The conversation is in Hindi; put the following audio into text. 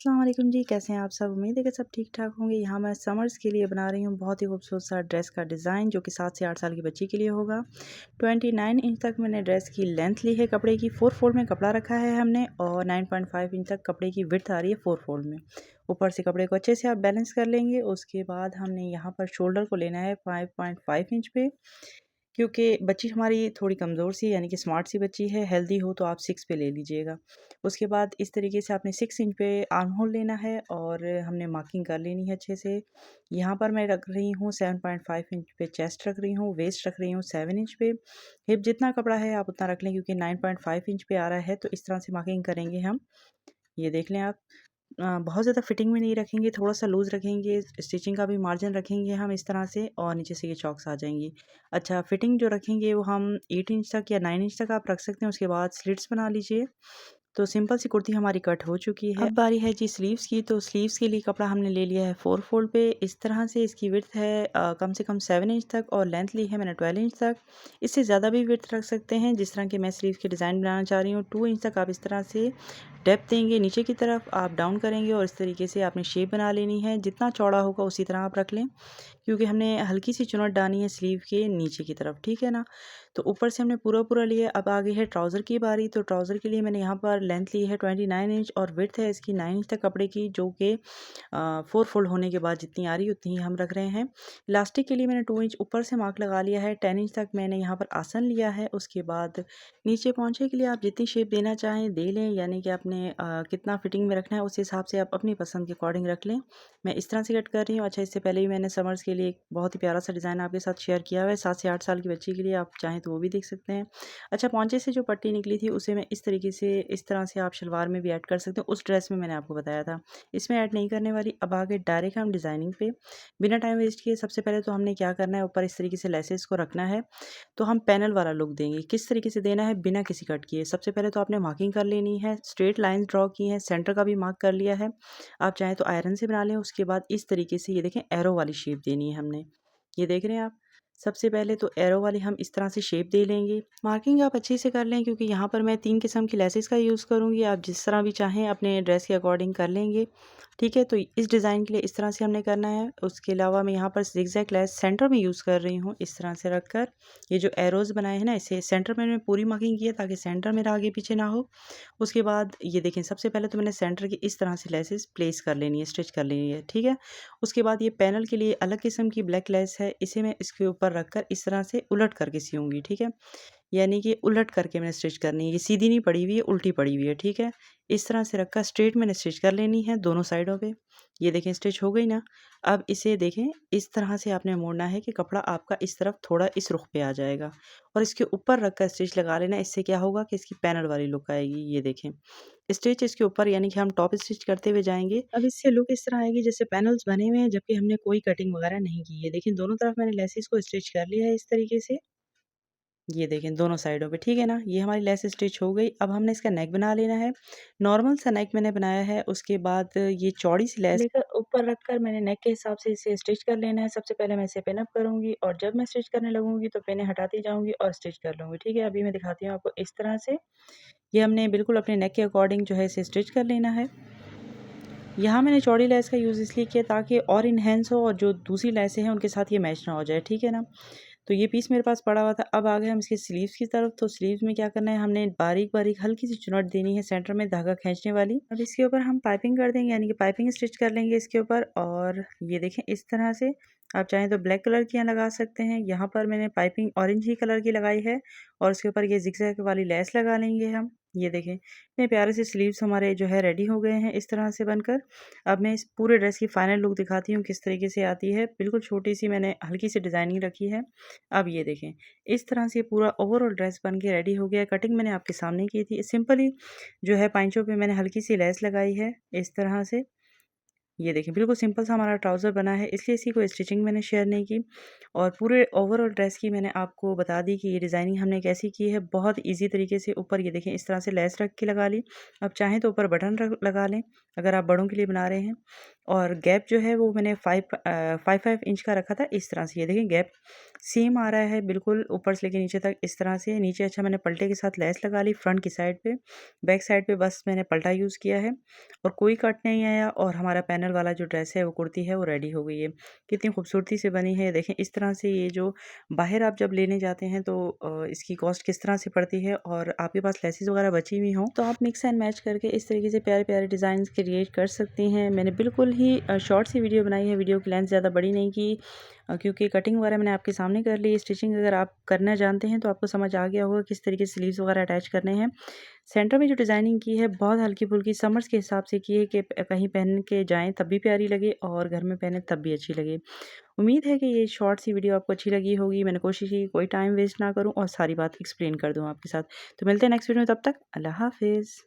अस्सलाम वालेकुम जी, कैसे हैं आप सब? उम्मीद है कि सब ठीक-ठाक होंगे। यहाँ मैं समर्स के लिए बना रही हूँ बहुत ही खूबसूरत सा ड्रेस का डिज़ाइन जो कि 7 से 8 साल की बच्ची के लिए होगा। 29 इंच तक मैंने ड्रेस की लेंथ ली है कपड़े की, 4 फोल्ड में कपड़ा रखा है हमने और 9.5 इंच तक कपड़े की विड्थ आ रही है 4 फोल्ड में। ऊपर से कपड़े को अच्छे से आप बैलेंस कर लेंगे। उसके बाद हमने यहाँ पर शोल्डर को लेना है 5.5 इंच पे, क्योंकि बच्ची हमारी थोड़ी कमज़ोर सी यानी कि स्मार्ट सी बच्ची है, हेल्दी हो तो आप 6 पे ले लीजिएगा। उसके बाद इस तरीके से आपने 6 इंच पे आर्म होल लेना है और हमने मार्किंग कर लेनी है अच्छे से। यहाँ पर मैं रख रही हूँ 7.5 इंच पे चेस्ट रख रही हूँ, वेस्ट रख रही हूँ 7 इंच पे। हिप जितना कपड़ा है आप उतना रख लें क्योंकि 9.5 इंच पे आ रहा है, तो इस तरह से मार्किंग करेंगे हम। ये देख लें आप। बहुत ज़्यादा फिटिंग में नहीं रखेंगे, थोड़ा-सा लूज़ रखेंगे, स्टिचिंग का भी मार्जिन रखेंगे हम इस तरह से और नीचे से ये चॉक्स आ जाएँगी। अच्छा, फिटिंग जो रखेंगे वो हम 8 इंच तक या 9 इंच तक आप रख सकते हैं, उसके बाद स्लिट्स बना लीजिए। तो सिंपल सी कुर्ती हमारी कट हो चुकी है। अब बारी है जी स्लीव्स की, तो स्लीव्स के लिए कपड़ा हमने ले लिया है 4 फोल्ड पे। इस तरह से इसकी विड्थ है कम से कम 7 इंच तक और लेंथ ली है मैंने 12 इंच तक। इससे ज़्यादा भी विड्थ रख सकते हैं, जिस तरह की मैं स्लीव की डिज़ाइन बनाना चाह रही हूँ। 2 इंच तक आप इस तरह से डेप्थ देंगे, नीचे की तरफ आप डाउन करेंगे और इस तरीके से आपने शेप बना लेनी है। जितना चौड़ा होगा उसी तरह आप रख लें, क्योंकि हमने हल्की सी चुनट डालनी है स्लीव के नीचे की तरफ, ठीक है ना? तो ऊपर से हमने पूरा-पूरा लिया। अब आगे है ट्राउज़र की बारी, तो ट्राउज़र के लिए मैंने यहाँ पर लेंथ ली है 29 इंच और विड्थ है इसकी 9 इंच तक कपड़े की, जो कि 4 फोल्ड होने के बाद जितनी आ रही है उतनी ही हम रख रहे हैं। इलास्टिक के लिए मैंने 2 इंच ऊपर से मार्क लगा लिया है, 10 इंच तक मैंने यहाँ पर आसन लिया है। उसके बाद नीचे पहुँचे के लिए आप जितनी शेप देना चाहें दे लें, यानी कि आपने कितना फिटिंग में रखना है उस हिसाब से आप अपनी पसंद के अकॉर्डिंग रख लें। मैं इस तरह से कट कर रही हूँ। अच्छा, इससे पहले भी मैंने समर्स के लिए एक बहुत ही प्यारा सा डिज़ाइन आपके साथ शेयर किया हुआ है 7 से 8 साल की बच्ची के लिए, आप चाहें तो वो भी देख सकते हैं। अच्छा, पौंचे से जो पट्टी निकली थी उसे मैं इस तरीके से इस तरह से आप शलवार में भी ऐड कर सकते हो, उस ड्रेस में मैंने आपको बताया था। इसमें ऐड नहीं करने वाली। अब आगे डायरेक्ट हम डिज़ाइनिंग पे बिना टाइम वेस्ट किए सबसे पहले तो हमने क्या करना है, ऊपर इस तरीके से लेसेस को रखना है। तो हम पैनल वाला लुक देंगे। किस तरीके से देना है, बिना किसी कट किए। सबसे पहले तो आपने मार्किंग कर लेनी है, स्ट्रेट लाइन्स ड्रॉ की हैं, सेंटर का भी मार्क कर लिया है। आप चाहें तो आयरन से बना लें। उसके बाद इस तरीके से ये देखें एरो वाली शेप देनी है हमने। ये देख रहे हैं आप? सबसे पहले तो एरो वाली हम इस तरह से शेप दे लेंगे। मार्किंग आप अच्छे से कर लें क्योंकि यहाँ पर मैं 3 किस्म की लेसेस का यूज़ करूँगी। आप जिस तरह भी चाहें अपने ड्रेस के अकॉर्डिंग कर लेंगे। ठीक है? तो इस डिज़ाइन के लिए इस तरह से हमने करना है। उसके अलावा मैं यहाँ पर ज़िगज़ैग लेस सेंटर में यूज़ कर रही हूँ, इस तरह से रखकर। ये जो एरोज़ बनाए हैं ना, इसे सेंटर में मैंने पूरी मार्किंग की है ताकि सेंटर मेरा आगे पीछे ना हो। उसके बाद ये देखें, सबसे पहले तो मैंने सेंटर की इस तरह से लेसेस प्लेस कर लेनी है, स्टिच कर लेनी है, ठीक है? उसके बाद ये पैनल के लिए अलग किस्म की ब्लैक लेस है, इसे मैं इसके ऊपर रखकर इस तरह से उलट करके सियूँगी, ठीक है? यानी कि उलट करके मैंने स्टिच करनी है, ये सीधी नहीं पड़ी हुई है, उल्टी पड़ी हुई है, ठीक है? इस तरह से रखकर स्ट्रेट मैंने स्टिच कर लेनी है दोनों साइडों पे। ये देखें स्टिच हो गई ना? अब इसे देखें, इस तरह से आपने मोड़ना है कि कपड़ा आपका इस तरफ थोड़ा इस रुख पे आ जाएगा और इसके ऊपर रखकर स्टिच लगा लेना। इससे क्या होगा कि इसकी पैनल वाली लुक आएगी। ये देखें, स्टिच इसके ऊपर यानी कि हम टॉप स्टिच करते हुए जाएँगे। अब इससे लुक इस तरह आएगी जैसे पैनल्स बने हुए हैं जबकि हमने कोई कटिंग वगैरह नहीं की है। देखिए, दोनों तरफ मैंने लेसिस को स्टिच कर लिया है इस तरीके से। ये देखें दोनों साइडों पे, ठीक है ना? ये हमारी लेस स्टिच हो गई। अब हमने इसका नेक बना लेना है। नॉर्मल सा नेक मैंने बनाया है। उसके बाद ये चौड़ी सी लेस लेकर ऊपर रखकर मैंने नेक के हिसाब से इसे स्टिच कर लेना है। सबसे पहले मैं इसे पिन अप करूँगी और जब मैं स्टिच करने लगूँगी तो पिनें हटाती जाऊँगी और स्टिच कर लूँगी, ठीक है? अभी मैं दिखाती हूँ आपको इस तरह से। ये हमने बिल्कुल अपने नेक के अकॉर्डिंग जो है इसे स्टिच कर लेना है। यहाँ मैंने चौड़ी लेस का यूज़ इसलिए किया ताकि और इन्हेंस हो और जो दूसरी लेसें हैं उनके साथ ये मैच ना हो जाए, ठीक है ना? तो ये पीस मेरे पास पड़ा हुआ था। अब आ गए हम इसकी स्लीव्स की तरफ। तो स्लीव्स में क्या करना है, हमने बारीक-बारीक हल्की सी चुनट देनी है सेंटर में धागा खींचने वाली। अब इसके ऊपर हम पाइपिंग कर देंगे यानी कि पाइपिंग स्टिच कर लेंगे इसके ऊपर और ये देखें इस तरह से। आप चाहें तो ब्लैक कलर की यहाँ लगा सकते हैं। यहाँ पर मैंने पाइपिंग ऑरेंज ही कलर की लगाई है और उसके ऊपर ये ज़िगज़ैग वाली लेस लगा लेंगे हम। ये देखें, इतने प्यारे से स्लीव्स हमारे जो है रेडी हो गए हैं इस तरह से बनकर। अब मैं इस पूरे ड्रेस की फाइनल लुक दिखाती हूँ किस तरीके से आती है। बिल्कुल छोटी सी मैंने हल्की सी डिज़ाइनिंग रखी है। अब ये देखें, इस तरह से पूरा ओवरऑल ड्रेस बन के रेडी हो गया। कटिंग मैंने आपके सामने की थी। सिंपली जो है पाइंचों पे मैंने हल्की सी लेस लगाई है इस तरह से। ये देखें बिल्कुल सिंपल सा हमारा ट्राउज़र बना है, इसलिए इसी को स्टिचिंग मैंने शेयर नहीं की और पूरे ओवरऑल ड्रेस की मैंने आपको बता दी कि ये डिज़ाइनिंग हमने कैसी की है। बहुत ईज़ी तरीके से ऊपर ये देखें इस तरह से लेस रख के लगा ली। अब चाहें तो ऊपर बटन लगा लें अगर आप बड़ों के लिए बना रहे हैं। और गैप जो है वो मैंने 5 इंच का रखा था इस तरह से। ये देखें गैप सेम आ रहा है बिल्कुल ऊपर से लेके नीचे तक इस तरह से। नीचे अच्छा मैंने पलटे के साथ लेस लगा ली फ्रंट की साइड पे, बैक साइड पे बस मैंने पलटा यूज़ किया है और कोई कट नहीं आया और हमारा पैनल वाला जो ड्रेस है वो कुर्ती है वो रेडी हो गई है। कितनी खूबसूरती से बनी है देखें इस तरह से। ये जो बाहर आप जब लेने जाते हैं तो इसकी कॉस्ट किस तरह से पड़ती है और आपके पास लेसेस वगैरह बची हुई हों तो आप मिक्स एंड मैच करके इस तरीके से प्यारे प्यारे डिज़ाइन क्रिएट कर सकती हैं। मैंने बिल्कुल ही शॉर्ट सी वीडियो बनाई है, वीडियो की लेंथ ज़्यादा बड़ी नहीं की क्योंकि कटिंग वगैरह मैंने आपके सामने कर ली। स्टिचिंग अगर आप करना जानते हैं तो आपको समझ आ गया होगा किस तरीके से स्लीव्स वगैरह अटैच करने हैं। सेंटर में जो डिज़ाइनिंग की है बहुत हल्की-फुल्की समर्स के हिसाब से की है कि कहीं पहन के जाएँ तब भी प्यारी लगे और घर में पहने तब भी अच्छी लगे। उम्मीद है कि ये शॉर्ट सी वीडियो आपको अच्छी लगी होगी। मैंने कोशिश की कोई टाइम वेस्ट ना करूँ और सारी बात एक्सप्लेन कर दूँ आपके साथ। तो मिलते हैं नेक्स्ट वीडियो में, तब तक अल्लाह हाफ़िज़।